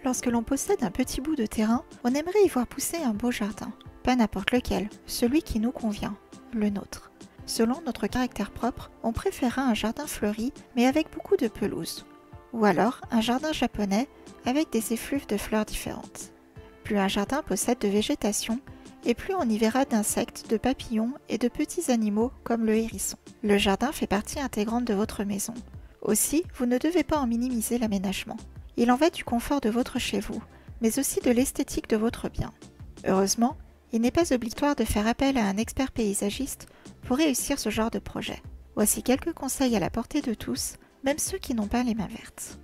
Lorsque l'on possède un petit bout de terrain, on aimerait y voir pousser un beau jardin. Pas n'importe lequel, celui qui nous convient, le nôtre. Selon notre caractère propre, on préférera un jardin fleuri mais avec beaucoup de pelouse. Ou alors un jardin japonais avec des effluves de fleurs différentes. Plus un jardin possède de végétation, et plus on y verra d'insectes, de papillons et de petits animaux comme le hérisson. Le jardin fait partie intégrante de votre maison. Aussi, vous ne devez pas en minimiser l'aménagement. Il en va du confort de votre chez vous, mais aussi de l'esthétique de votre bien. Heureusement, il n'est pas obligatoire de faire appel à un expert paysagiste pour réussir ce genre de projet. Voici quelques conseils à la portée de tous, même ceux qui n'ont pas les mains vertes.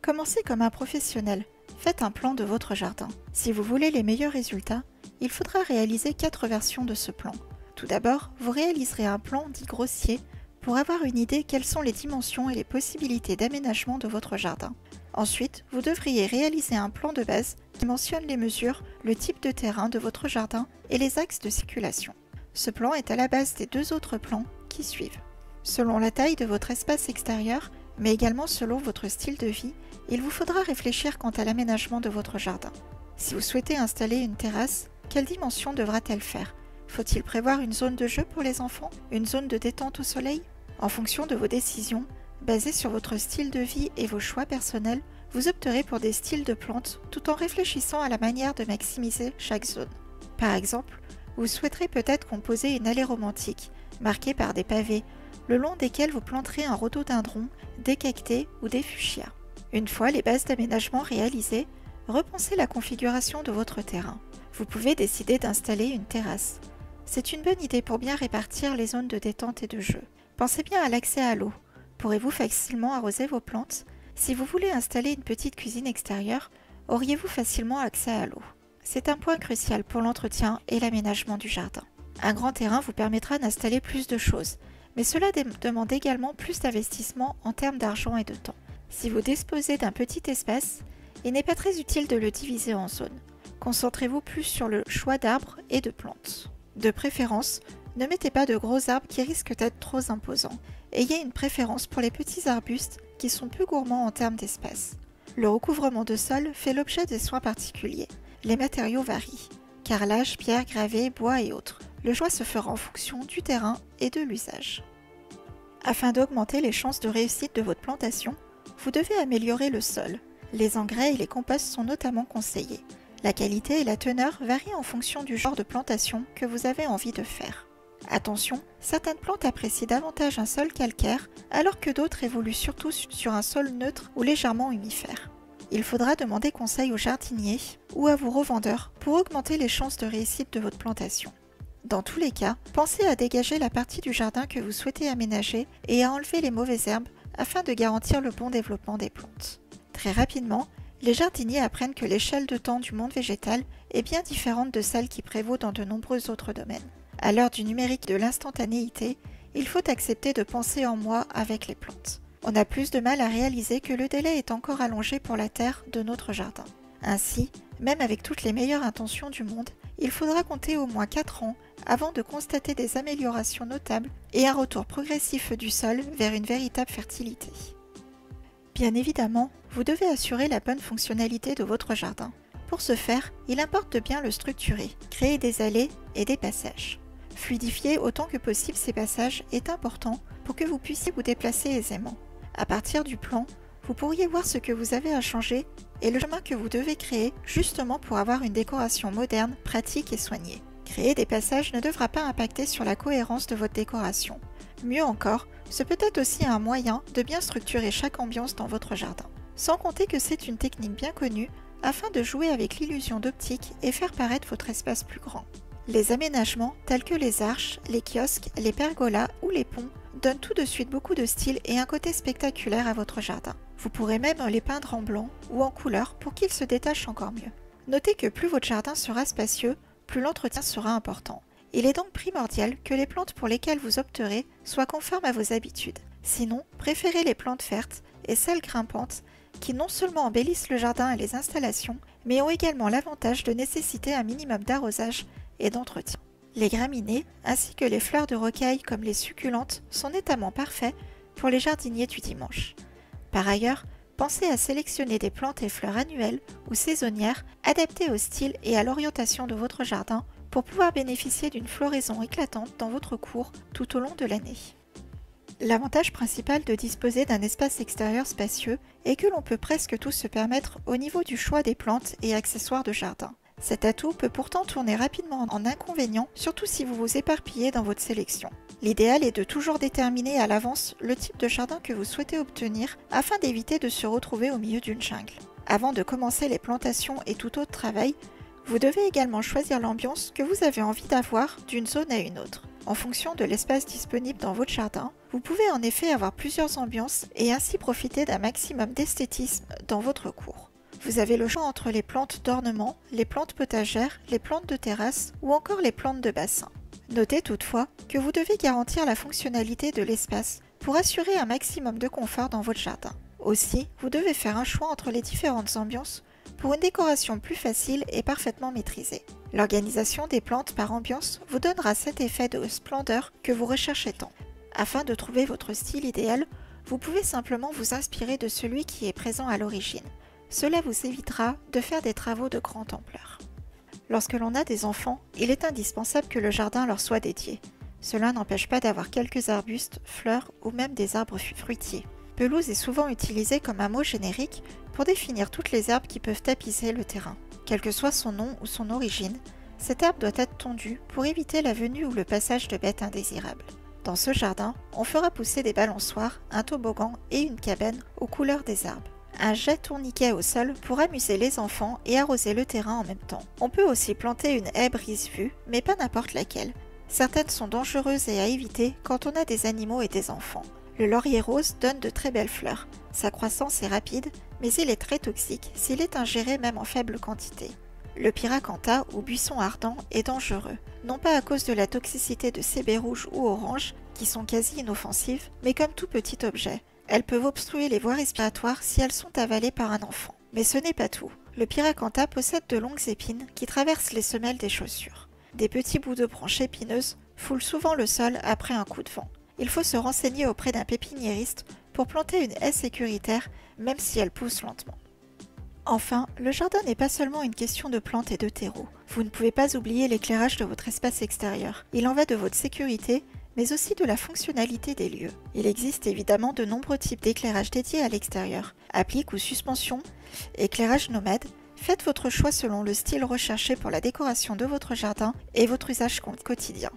Commencez comme un professionnel. Faites un plan de votre jardin. Si vous voulez les meilleurs résultats, il faudra réaliser 4 versions de ce plan. Tout d'abord, vous réaliserez un plan dit grossier pour avoir une idée quelles sont les dimensions et les possibilités d'aménagement de votre jardin. Ensuite, vous devriez réaliser un plan de base qui mentionne les mesures, le type de terrain de votre jardin et les axes de circulation. Ce plan est à la base des 2 autres plans qui suivent. Selon la taille de votre espace extérieur, mais également selon votre style de vie, il vous faudra réfléchir quant à l'aménagement de votre jardin. Si vous souhaitez installer une terrasse, quelle dimension devra-t-elle faire? Faut-il prévoir une zone de jeu pour les enfants? Une zone de détente au soleil? En fonction de vos décisions, basées sur votre style de vie et vos choix personnels, vous opterez pour des styles de plantes tout en réfléchissant à la manière de maximiser chaque zone. Par exemple, vous souhaiterez peut-être composer une allée romantique, marquée par des pavés, le long desquels vous planterez un rhododendron, des cactés ou des fuchsias. Une fois les bases d'aménagement réalisées, repensez la configuration de votre terrain. Vous pouvez décider d'installer une terrasse. C'est une bonne idée pour bien répartir les zones de détente et de jeu. Pensez bien à l'accès à l'eau. Pourrez-vous facilement arroser vos plantes? Si vous voulez installer une petite cuisine extérieure, auriez-vous facilement accès à l'eau? C'est un point crucial pour l'entretien et l'aménagement du jardin. Un grand terrain vous permettra d'installer plus de choses, mais cela demande également plus d'investissement en termes d'argent et de temps. Si vous disposez d'un petit espace, il n'est pas très utile de le diviser en zones. Concentrez-vous plus sur le choix d'arbres et de plantes. De préférence, ne mettez pas de gros arbres qui risquent d'être trop imposants. Ayez une préférence pour les petits arbustes qui sont peu gourmands en termes d'espace. Le recouvrement de sol fait l'objet de soins particuliers. Les matériaux varient. Carrelage, pierre, gravé, bois et autres. Le choix se fera en fonction du terrain et de l'usage. Afin d'augmenter les chances de réussite de votre plantation, vous devez améliorer le sol. Les engrais et les composts sont notamment conseillés. La qualité et la teneur varient en fonction du genre de plantation que vous avez envie de faire. Attention, certaines plantes apprécient davantage un sol calcaire, alors que d'autres évoluent surtout sur un sol neutre ou légèrement humifère. Il faudra demander conseil aux jardiniers ou à vos revendeurs pour augmenter les chances de réussite de votre plantation. Dans tous les cas, pensez à dégager la partie du jardin que vous souhaitez aménager et à enlever les mauvaises herbes afin de garantir le bon développement des plantes. Très rapidement, les jardiniers apprennent que l'échelle de temps du monde végétal est bien différente de celle qui prévaut dans de nombreux autres domaines. À l'heure du numérique et de l'instantanéité, il faut accepter de penser en mois avec les plantes. On a plus de mal à réaliser que le délai est encore allongé pour la terre de notre jardin. Ainsi, même avec toutes les meilleures intentions du monde, il faudra compter au moins 4 ans avant de constater des améliorations notables et un retour progressif du sol vers une véritable fertilité. Bien évidemment, vous devez assurer la bonne fonctionnalité de votre jardin. Pour ce faire, il importe de bien le structurer, créer des allées et des passages. Fluidifier autant que possible ces passages est important pour que vous puissiez vous déplacer aisément. À partir du plan, vous pourriez voir ce que vous avez à changer et le chemin que vous devez créer justement pour avoir une décoration moderne, pratique et soignée. Créer des passages ne devra pas impacter sur la cohérence de votre décoration. Mieux encore, ce peut être aussi un moyen de bien structurer chaque ambiance dans votre jardin. Sans compter que c'est une technique bien connue afin de jouer avec l'illusion d'optique et faire paraître votre espace plus grand. Les aménagements tels que les arches, les kiosques, les pergolas ou les ponts donnent tout de suite beaucoup de style et un côté spectaculaire à votre jardin. Vous pourrez même les peindre en blanc ou en couleur pour qu'ils se détachent encore mieux. Notez que plus votre jardin sera spacieux, plus l'entretien sera important. Il est donc primordial que les plantes pour lesquelles vous opterez soient conformes à vos habitudes. Sinon, préférez les plantes vertes et celles grimpantes qui non seulement embellissent le jardin et les installations, mais ont également l'avantage de nécessiter un minimum d'arrosage et d'entretien. Les graminées, ainsi que les fleurs de rocaille comme les succulentes, sont notamment parfaits pour les jardiniers du dimanche. Par ailleurs, Pensez à sélectionner des plantes et fleurs annuelles ou saisonnières adaptées au style et à l'orientation de votre jardin pour pouvoir bénéficier d'une floraison éclatante dans votre cour tout au long de l'année. L'avantage principal de disposer d'un espace extérieur spacieux est que l'on peut presque tout se permettre au niveau du choix des plantes et accessoires de jardin. Cet atout peut pourtant tourner rapidement en inconvénient, surtout si vous vous éparpillez dans votre sélection. L'idéal est de toujours déterminer à l'avance le type de jardin que vous souhaitez obtenir afin d'éviter de se retrouver au milieu d'une jungle. Avant de commencer les plantations et tout autre travail, vous devez également choisir l'ambiance que vous avez envie d'avoir d'une zone à une autre. En fonction de l'espace disponible dans votre jardin, vous pouvez en effet avoir plusieurs ambiances et ainsi profiter d'un maximum d'esthétisme dans votre cour. Vous avez le choix entre les plantes d'ornement, les plantes potagères, les plantes de terrasse ou encore les plantes de bassin. Notez toutefois que vous devez garantir la fonctionnalité de l'espace pour assurer un maximum de confort dans votre jardin. Aussi, vous devez faire un choix entre les différentes ambiances pour une décoration plus facile et parfaitement maîtrisée. L'organisation des plantes par ambiance vous donnera cet effet de splendeur que vous recherchez tant. Afin de trouver votre style idéal, vous pouvez simplement vous inspirer de celui qui est présent à l'origine. Cela vous évitera de faire des travaux de grande ampleur. Lorsque l'on a des enfants, il est indispensable que le jardin leur soit dédié. Cela n'empêche pas d'avoir quelques arbustes, fleurs ou même des arbres fruitiers. Pelouse est souvent utilisé comme un mot générique pour définir toutes les herbes qui peuvent tapisser le terrain. Quel que soit son nom ou son origine, cette herbe doit être tondue pour éviter la venue ou le passage de bêtes indésirables. Dans ce jardin, on fera pousser des balançoires, un toboggan et une cabane aux couleurs des arbres. Un jet tourniquet au sol pour amuser les enfants et arroser le terrain en même temps. On peut aussi planter une haie brise-vue, mais pas n'importe laquelle. Certaines sont dangereuses et à éviter quand on a des animaux et des enfants. Le laurier rose donne de très belles fleurs. Sa croissance est rapide, mais il est très toxique s'il est ingéré même en faible quantité. Le pyracantha ou buisson ardent est dangereux, non pas à cause de la toxicité de ces baies rouges ou oranges, qui sont quasi inoffensives, mais comme tout petit objet. Elles peuvent obstruer les voies respiratoires si elles sont avalées par un enfant. Mais ce n'est pas tout. Le pyracantha possède de longues épines qui traversent les semelles des chaussures. Des petits bouts de branches épineuses foulent souvent le sol après un coup de vent. Il faut se renseigner auprès d'un pépiniériste pour planter une haie sécuritaire, même si elle pousse lentement. Enfin, le jardin n'est pas seulement une question de plantes et de terreau. Vous ne pouvez pas oublier l'éclairage de votre espace extérieur. Il en va de votre sécurité, mais aussi de la fonctionnalité des lieux. Il existe évidemment de nombreux types d'éclairage dédiés à l'extérieur. Applique ou suspension, éclairage nomade. Faites votre choix selon le style recherché pour la décoration de votre jardin et votre usage quotidien.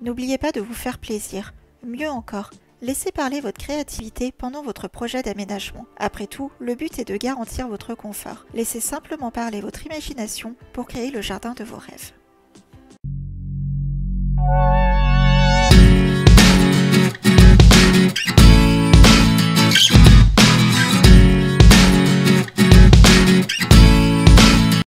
N'oubliez pas de vous faire plaisir. Mieux encore, laissez parler votre créativité pendant votre projet d'aménagement. Après tout, le but est de garantir votre confort. Laissez simplement parler votre imagination pour créer le jardin de vos rêves.